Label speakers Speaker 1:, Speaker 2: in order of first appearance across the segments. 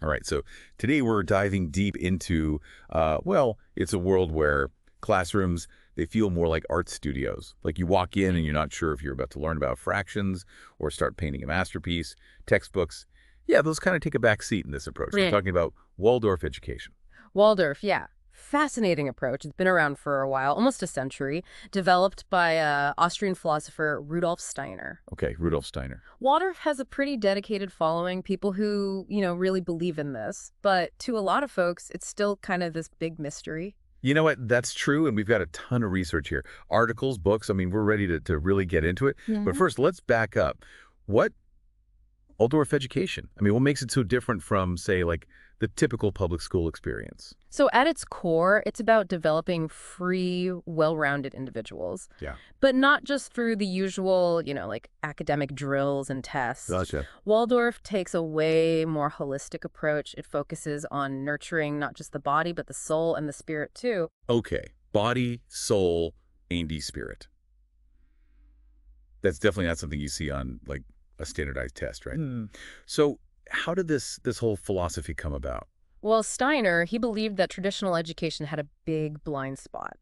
Speaker 1: All right, so today we're diving deep into, well, it's a world where classrooms, they feel more like art studios. Like you walk in and you're not sure if you're about to learn about fractions or start painting a masterpiece. Textbooks, yeah, those kind of take a back seat in this approach. We're
Speaker 2: Yeah.
Speaker 1: talking about Waldorf education.
Speaker 2: Waldorf, yeah. Fascinating approach. It's been around for a while, almost a century, developed by Austrian philosopher Rudolf Steiner.
Speaker 1: Okay, Rudolf Steiner.
Speaker 2: Waldorf has a pretty dedicated following, people who, really believe in this. But to a lot of folks, it's still kind of this big mystery.
Speaker 1: You know what? That's true, and we've got a ton of research here. Articles, books, I mean, we're ready to really get into it. But first, let's back up. What Waldorf education? I mean, what makes it so different from, say, like the typical public school experience?
Speaker 2: So at its core, it's about developing free, well-rounded individuals.
Speaker 1: Yeah.
Speaker 2: But not just through the usual, like academic drills and tests.
Speaker 1: Gotcha.
Speaker 2: Waldorf takes a way more holistic approach. It focuses on nurturing not just the body, but the soul and the spirit too.
Speaker 1: Okay, body, soul, and spirit. That's definitely not something you see on, like, a standardized test, right? So how did this whole philosophy come about?
Speaker 2: Well, Steiner, he believed that traditional education had a big blind spot.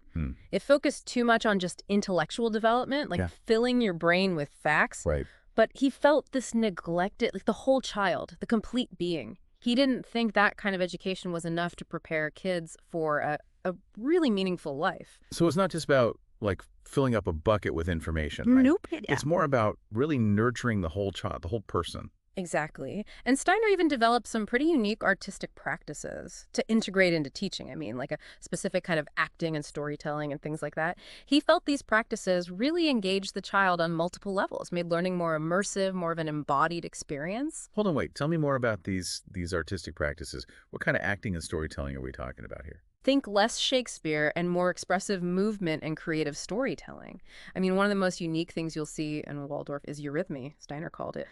Speaker 2: It focused too much on just intellectual development, like filling your brain with facts.
Speaker 1: Right.
Speaker 2: But he felt this neglected, like the whole child, the complete being. He didn't think that kind of education was enough to prepare kids for a really meaningful life.
Speaker 1: So it's not just about, like, filling up a bucket with information, right?
Speaker 2: Nope.
Speaker 1: It's more about really nurturing the whole child, the whole person.
Speaker 2: Exactly. And Steiner even developed some pretty unique artistic practices to integrate into teaching. I mean, like a specific kind of acting and storytelling and things like that. He felt these practices really engaged the child on multiple levels, made learning more immersive, more of an embodied experience.
Speaker 1: Hold on, wait. Tell me more about these artistic practices. What kind of acting and storytelling are we talking about here?
Speaker 2: Think less Shakespeare and more expressive movement and creative storytelling. I mean, one of the most unique things you'll see in Waldorf is eurythmy, Steiner called it.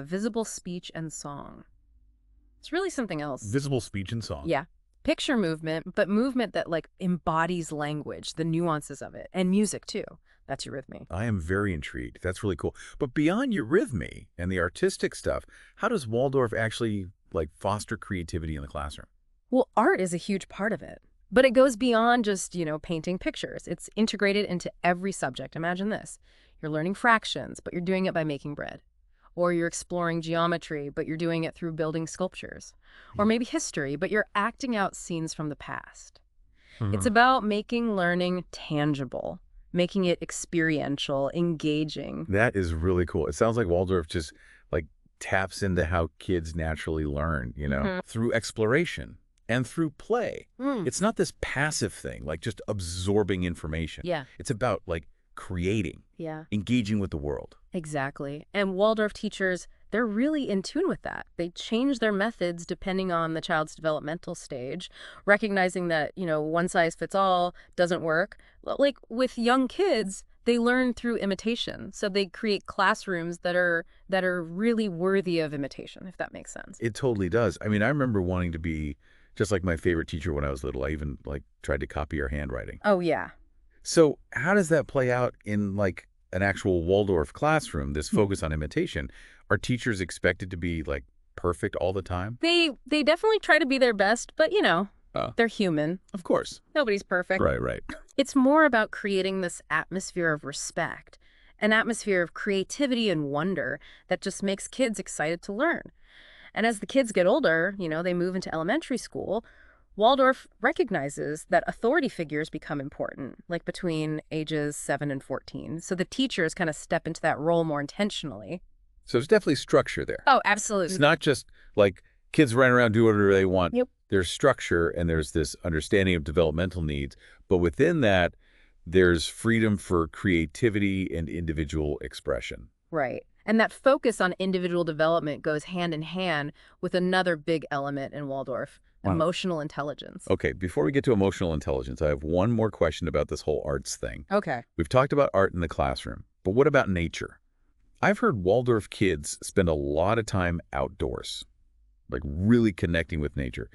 Speaker 2: Visible speech and song. It's really something else.
Speaker 1: Visible speech and song.
Speaker 2: Yeah. Picture movement, but movement that like embodies language, the nuances of it, and music too. That's eurythmy.
Speaker 1: I am very intrigued. That's really cool. But beyond eurythmy and the artistic stuff, how does Waldorf actually, like, foster creativity in the classroom?
Speaker 2: Well, art is a huge part of it. But it goes beyond just, painting pictures. It's integrated into every subject. Imagine this. You're learning fractions, but you're doing it by making bread. Or you're exploring geometry, but you're doing it through building sculptures. Or maybe history, but you're acting out scenes from the past. It's about making learning tangible, making it experiential, engaging.
Speaker 1: That is really cool. It sounds like Waldorf just, like, taps into how kids naturally learn, through exploration and through play. It's not this passive thing, like just absorbing information.
Speaker 2: Yeah.
Speaker 1: It's about, like, creating, engaging with the world.
Speaker 2: Exactly. And Waldorf teachers, they're really in tune with that. They change their methods depending on the child's developmental stage, recognizing that, one size fits all doesn't work. Like with young kids, they learn through imitation. So they create classrooms that are really worthy of imitation, if that makes sense.
Speaker 1: It totally does. I mean, I remember wanting to be just like my favorite teacher when I was little. I even, like, tried to copy her handwriting.
Speaker 2: Oh, yeah.
Speaker 1: So how does that play out in, like, an actual Waldorf classroom, this focus on imitation? Are teachers expected to be, like, perfect all the time?
Speaker 2: They definitely try to be their best, but, they're human.
Speaker 1: Of course.
Speaker 2: Nobody's perfect.
Speaker 1: Right.
Speaker 2: It's more about creating this atmosphere of respect, an atmosphere of creativity and wonder that just makes kids excited to learn. And as the kids get older, they move into elementary school, Waldorf recognizes that authority figures become important, like between ages 7 and 14. So the teachers kind of step into that role more intentionally.
Speaker 1: So there's definitely structure there.
Speaker 2: Oh, absolutely.
Speaker 1: It's not just, like, kids running around doing whatever they want.
Speaker 2: Yep.
Speaker 1: There's structure and there's this understanding of developmental needs. But within that, there's freedom for creativity and individual expression.
Speaker 2: Right. And that focus on individual development goes hand in hand with another big element in Waldorf, emotional intelligence.
Speaker 1: Okay, before we get to emotional intelligence, I have one more question about this whole arts thing.
Speaker 2: Okay.
Speaker 1: We've talked about art in the classroom, but what about nature? I've heard Waldorf kids spend a lot of time outdoors, like really connecting with nature.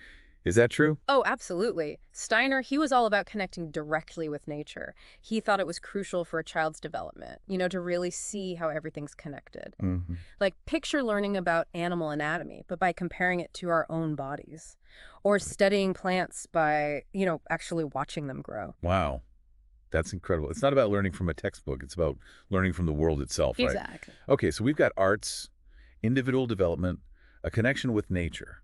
Speaker 1: Is that true?
Speaker 2: Oh, absolutely. Steiner, he was all about connecting directly with nature. He thought it was crucial for a child's development, to really see how everything's connected.
Speaker 1: Hmm.
Speaker 2: Like, picture learning about animal anatomy, but by comparing it to our own bodies. Or studying plants by, actually watching them grow.
Speaker 1: Wow. That's incredible. It's not about learning from a textbook. It's about learning from the world itself, right?
Speaker 2: Exactly.
Speaker 1: Okay, so we've got arts, individual development, a connection with nature.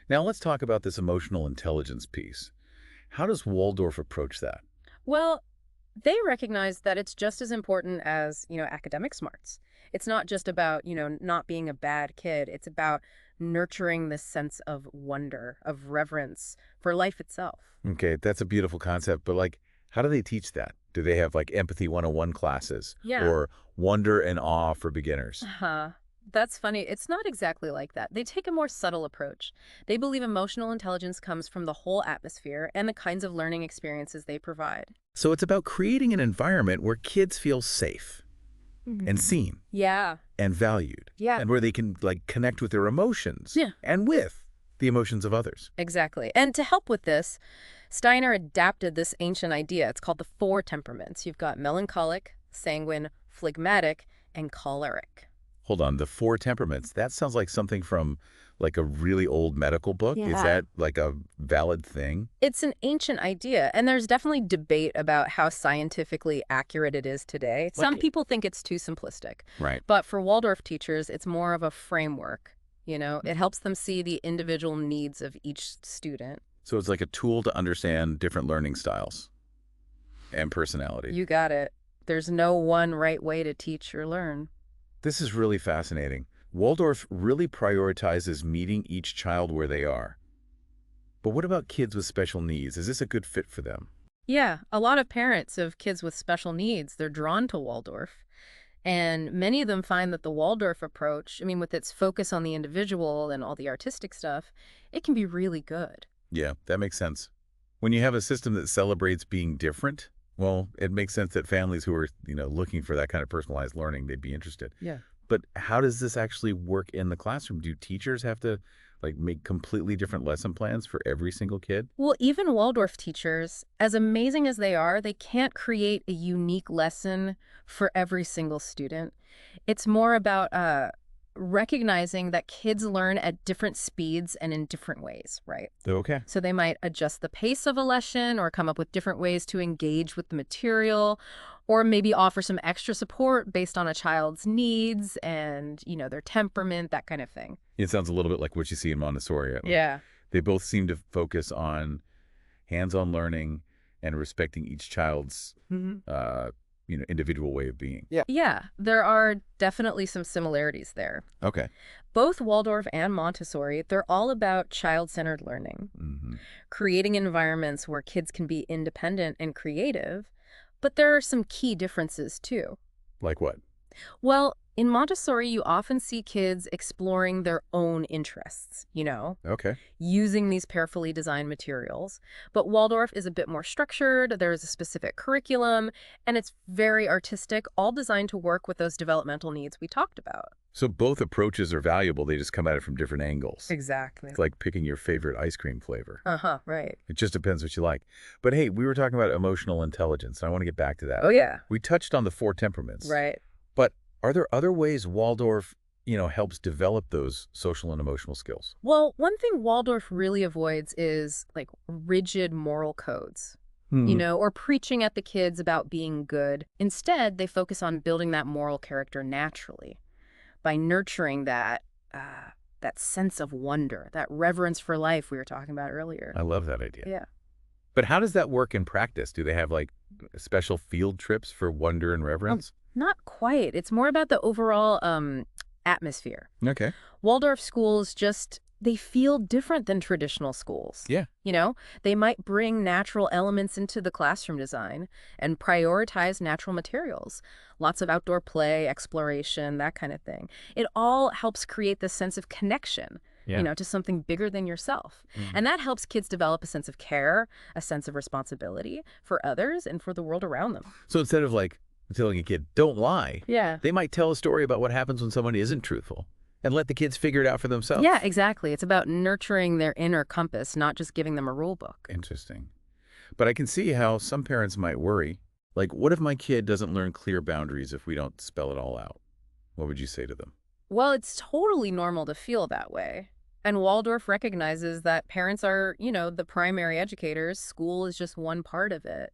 Speaker 1: Now let's talk about this emotional intelligence piece. How does Waldorf approach that?
Speaker 2: Well, they recognize that it's just as important as, academic smarts. It's not just about, not being a bad kid. It's about nurturing this sense of wonder, of reverence for life itself.
Speaker 1: Okay, that's a beautiful concept, but how do they teach that? Do they have empathy 101 classes
Speaker 2: Yeah.
Speaker 1: or wonder and awe for beginners?
Speaker 2: That's funny. It's not exactly like that. They take a more subtle approach. They believe emotional intelligence comes from the whole atmosphere and the kinds of learning experiences they provide.
Speaker 1: So it's about creating an environment where kids feel safe and seen
Speaker 2: Yeah.
Speaker 1: and valued.
Speaker 2: Yeah.
Speaker 1: And where they can connect with their emotions
Speaker 2: Yeah.
Speaker 1: and with the emotions of others.
Speaker 2: Exactly. And to help with this, Steiner adapted this ancient idea. It's called the four temperaments. You've got melancholic, sanguine, phlegmatic, and choleric.
Speaker 1: Hold on, the four temperaments. That sounds like something from a really old medical book. Is
Speaker 2: Yeah.
Speaker 1: that a valid thing?
Speaker 2: It's an ancient idea, and there's definitely debate about how scientifically accurate it is today. Some people think it's too simplistic.
Speaker 1: Right.
Speaker 2: But for Waldorf teachers, it's more of a framework. It helps them see the individual needs of each student.
Speaker 1: So it's like a tool to understand different learning styles and personality.
Speaker 2: You got it. There's no one right way to teach or learn.
Speaker 1: This is really fascinating. Waldorf really prioritizes meeting each child where they are. But what about kids with special needs? Is this a good fit for them?
Speaker 2: Yeah, a lot of parents of kids with special needs, they're drawn to Waldorf. And many of them find that the Waldorf approach, with its focus on the individual and all the artistic stuff, it can be really good.
Speaker 1: Yeah, that makes sense. When you have a system that celebrates being different, well, it makes sense that families who are, looking for that kind of personalized learning, they'd be interested.
Speaker 2: Yeah.
Speaker 1: But how does this actually work in the classroom? Do teachers have to make completely different lesson plans for every single kid?
Speaker 2: Well, even Waldorf teachers, as amazing as they are, they can't create a unique lesson for every single student. It's more about recognizing that kids learn at different speeds and in different ways, right?
Speaker 1: Okay.
Speaker 2: So they might adjust the pace of a lesson or come up with different ways to engage with the material, or maybe offer some extra support based on a child's needs and, their temperament, that kind of thing.
Speaker 1: It sounds a little bit like what you see in Montessori.
Speaker 2: Yeah.
Speaker 1: They both seem to focus on hands-on learning and respecting each child's, individual way of being.
Speaker 2: Yeah, there are definitely some similarities there.
Speaker 1: Okay.
Speaker 2: Both Waldorf and Montessori, they're all about child-centered learning, creating environments where kids can be independent and creative. But there are some key differences, too.
Speaker 1: Like what?
Speaker 2: Well, in Montessori, you often see kids exploring their own interests,
Speaker 1: Okay.
Speaker 2: using these carefully designed materials. But Waldorf is a bit more structured. There's a specific curriculum, and it's very artistic, all designed to work with those developmental needs we talked about.
Speaker 1: So both approaches are valuable. They just come at it from different angles.
Speaker 2: Exactly.
Speaker 1: It's like picking your favorite ice cream flavor.
Speaker 2: Right.
Speaker 1: It just depends what you like. But hey, we were talking about emotional intelligence, and I want to get back to that.
Speaker 2: Oh, yeah.
Speaker 1: We touched on the four temperaments.
Speaker 2: Right.
Speaker 1: But are there other ways Waldorf, helps develop those social and emotional skills?
Speaker 2: Well, one thing Waldorf really avoids is rigid moral codes, or preaching at the kids about being good. Instead, they focus on building that moral character naturally by nurturing that sense of wonder, that reverence for life we were talking about earlier.
Speaker 1: I love that idea.
Speaker 2: Yeah.
Speaker 1: But how does that work in practice? Do they have special field trips for wonder and reverence?
Speaker 2: Not quite. It's more about the overall atmosphere.
Speaker 1: Okay.
Speaker 2: Waldorf schools they feel different than traditional schools.
Speaker 1: Yeah.
Speaker 2: They might bring natural elements into the classroom design and prioritize natural materials. Lots of outdoor play, exploration, that kind of thing. It all helps create this sense of connection, to something bigger than yourself. And that helps kids develop a sense of care, a sense of responsibility for others and for the world around them.
Speaker 1: So instead of telling a kid, don't lie,
Speaker 2: Yeah.
Speaker 1: they might tell a story about what happens when somebody isn't truthful. And let the kids figure it out for themselves.
Speaker 2: Yeah, exactly. It's about nurturing their inner compass, not just giving them a rule book.
Speaker 1: Interesting. But I can see how some parents might worry. Like, what if my kid doesn't learn clear boundaries if we don't spell it all out? What would you say to them?
Speaker 2: Well, it's totally normal to feel that way. And Waldorf recognizes that parents are, the primary educators. School is just one part of it.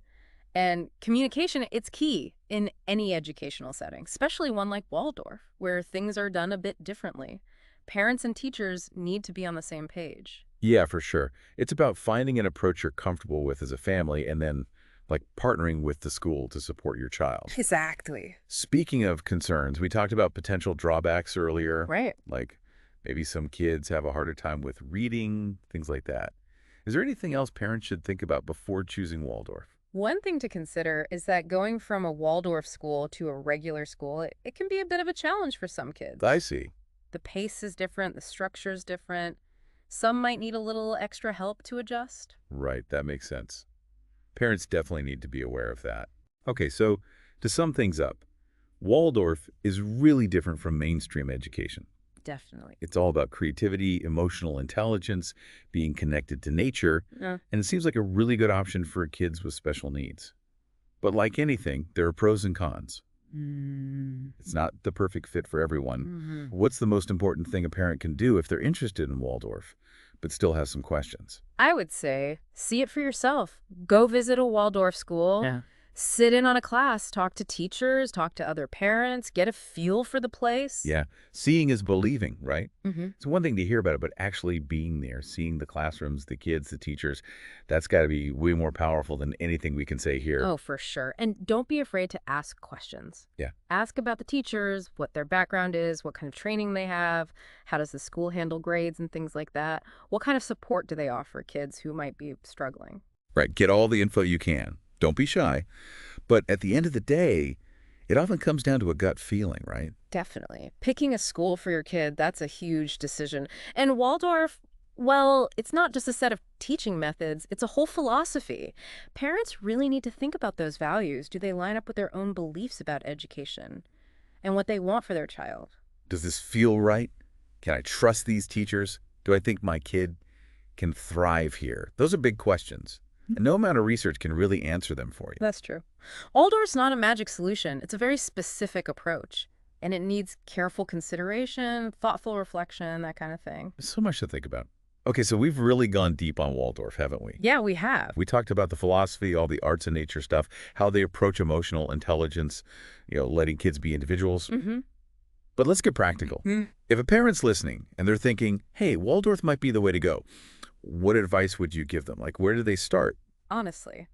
Speaker 2: And communication, it's key in any educational setting, especially one like Waldorf, where things are done a bit differently. Parents and teachers need to be on the same page.
Speaker 1: Yeah, for sure. It's about finding an approach you're comfortable with as a family and then, like, partnering with the school to support your child.
Speaker 2: Exactly.
Speaker 1: Speaking of concerns, we talked about potential drawbacks earlier.
Speaker 2: Right.
Speaker 1: Like, maybe some kids have a harder time with reading, things like that. Is there anything else parents should think about before choosing Waldorf?
Speaker 2: One thing to consider is that going from a Waldorf school to a regular school, it can be a bit of a challenge for some kids.
Speaker 1: I see.
Speaker 2: The pace is different, the structure is different. Some might need a little extra help to adjust.
Speaker 1: Right, that makes sense. Parents definitely need to be aware of that. Okay, so to sum things up, Waldorf is really different from mainstream education.
Speaker 2: Definitely.
Speaker 1: It's all about creativity, emotional intelligence, being connected to nature,
Speaker 2: Yeah.
Speaker 1: and it seems like a really good option for kids with special needs. But like anything, there are pros and cons. It's not the perfect fit for everyone. What's the most important thing a parent can do if they're interested in Waldorf, but still has some questions?
Speaker 2: I would say see it for yourself. Go visit a Waldorf school.
Speaker 1: Yeah.
Speaker 2: Sit in on a class, talk to teachers, talk to other parents, get a feel for the place.
Speaker 1: Yeah, seeing is believing, right?
Speaker 2: Mm-hmm.
Speaker 1: It's one thing to hear about it, but actually being there, seeing the classrooms, the kids, the teachers, that's got to be way more powerful than anything we can say here.
Speaker 2: Oh, for sure. And don't be afraid to ask questions.
Speaker 1: Yeah.
Speaker 2: Ask about the teachers, what their background is, what kind of training they have, how does the school handle grades and things like that. What kind of support do they offer kids who might be struggling?
Speaker 1: Right, get all the info you can. Don't be shy. But at the end of the day, it often comes down to a gut feeling, right?
Speaker 2: Definitely. Picking a school for your kid, that's a huge decision. And Waldorf, well, it's not just a set of teaching methods, it's a whole philosophy. Parents really need to think about those values. Do they line up with their own beliefs about education and what they want for their child?
Speaker 1: Does this feel right? Can I trust these teachers? Do I think my kid can thrive here? Those are big questions. And no amount of research can really answer them for you.
Speaker 2: That's true. Waldorf's not a magic solution. It's a very specific approach, and it needs careful consideration, thoughtful reflection, that kind of thing.
Speaker 1: There's so much to think about. Okay, so we've really gone deep on Waldorf, haven't we?
Speaker 2: Yeah, we have.
Speaker 1: We talked about the philosophy, all the arts and nature stuff, how they approach emotional intelligence, letting kids be individuals.
Speaker 2: Mm-hmm.
Speaker 1: But let's get practical. If a parent's listening and they're thinking, hey, Waldorf might be the way to go, what advice would you give them? Like, where do they start?
Speaker 2: Honestly,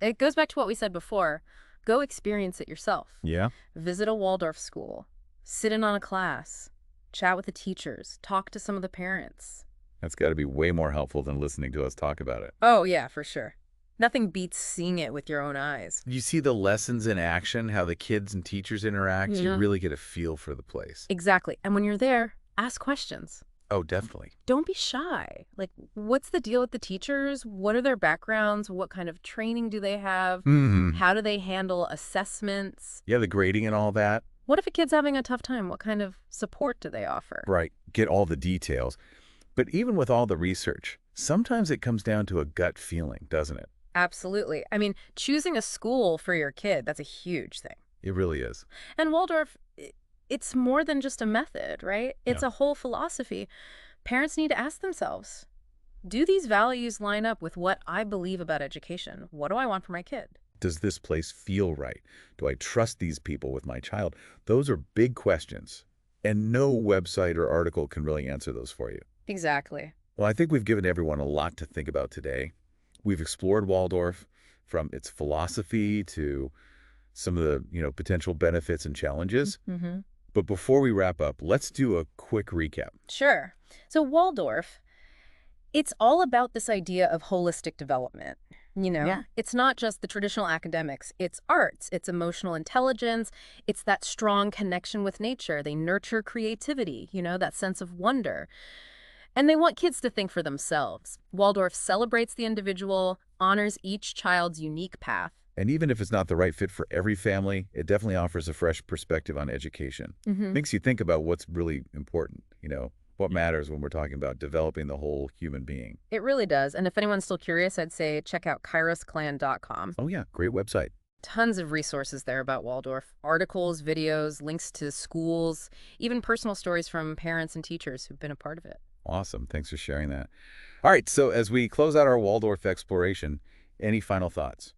Speaker 2: it goes back to what we said before. Go experience it yourself.
Speaker 1: Yeah?
Speaker 2: Visit a Waldorf school. Sit in on a class. Chat with the teachers. Talk to some of the parents.
Speaker 1: That's got to be way more helpful than listening to us talk about it.
Speaker 2: Oh, yeah, for sure. Nothing beats seeing it with your own eyes.
Speaker 1: You see the lessons in action, how the kids and teachers interact. You
Speaker 2: Yeah.
Speaker 1: really get a feel for the place.
Speaker 2: Exactly. And when you're there, ask questions.
Speaker 1: Oh, definitely.
Speaker 2: Don't be shy. Like, what's the deal with the teachers? What are their backgrounds? What kind of training do they have? How do they handle assessments?
Speaker 1: Yeah, the grading and all that.
Speaker 2: What if a kid's having a tough time? What kind of support do they offer?
Speaker 1: Right. Get all the details. But even with all the research, sometimes it comes down to a gut feeling, doesn't it?
Speaker 2: Absolutely. I mean, choosing a school for your kid, that's a huge thing.
Speaker 1: It really is.
Speaker 2: And Waldorf, it's more than just a method, right? It's
Speaker 1: Yeah.
Speaker 2: a whole philosophy. Parents need to ask themselves, do these values line up with what I believe about education? What do I want for my kid?
Speaker 1: Does this place feel right? Do I trust these people with my child? Those are big questions. And no website or article can really answer those for you.
Speaker 2: Exactly.
Speaker 1: Well, I think we've given everyone a lot to think about today. We've explored Waldorf from its philosophy to some of the, potential benefits and challenges.
Speaker 2: Mm-hmm.
Speaker 1: But before we wrap up, let's do a quick recap.
Speaker 2: Sure. So Waldorf, it's all about this idea of holistic development. It's not just the traditional academics. It's arts, it's emotional intelligence, it's that strong connection with nature. They nurture creativity, that sense of wonder. And they want kids to think for themselves. Waldorf celebrates the individual, honors each child's unique path.
Speaker 1: And even if it's not the right fit for every family, it definitely offers a fresh perspective on education.
Speaker 2: Mm-hmm.
Speaker 1: Makes you think about what's really important, what matters when we're talking about developing the whole human being.
Speaker 2: It really does. And if anyone's still curious, I'd say check out kairosclan.com.
Speaker 1: Oh, yeah, great website.
Speaker 2: Tons of resources there about Waldorf. Articles, videos, links to schools, even personal stories from parents and teachers who've been a part of it.
Speaker 1: Awesome. Thanks for sharing that. All right, so as we close out our Waldorf exploration, any final thoughts?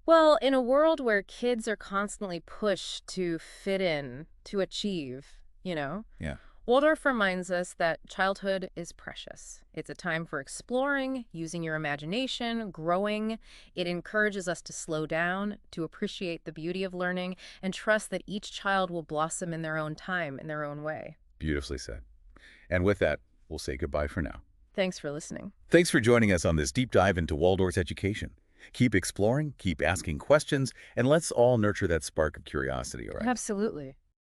Speaker 2: Well, in a world where kids are constantly pushed to fit in, to achieve,
Speaker 1: Yeah.
Speaker 2: Waldorf reminds us that childhood is precious. It's a time for exploring, using your imagination, growing. It encourages us to slow down, to appreciate the beauty of learning, and trust that each child will blossom in their own time, in their own way.
Speaker 1: Beautifully said. And with that, we'll say goodbye for now.
Speaker 2: Thanks for listening.
Speaker 1: Thanks for joining us on this deep dive into Waldorf's education. Keep exploring, keep asking questions, and let's all nurture that spark of curiosity, all right?
Speaker 2: Absolutely.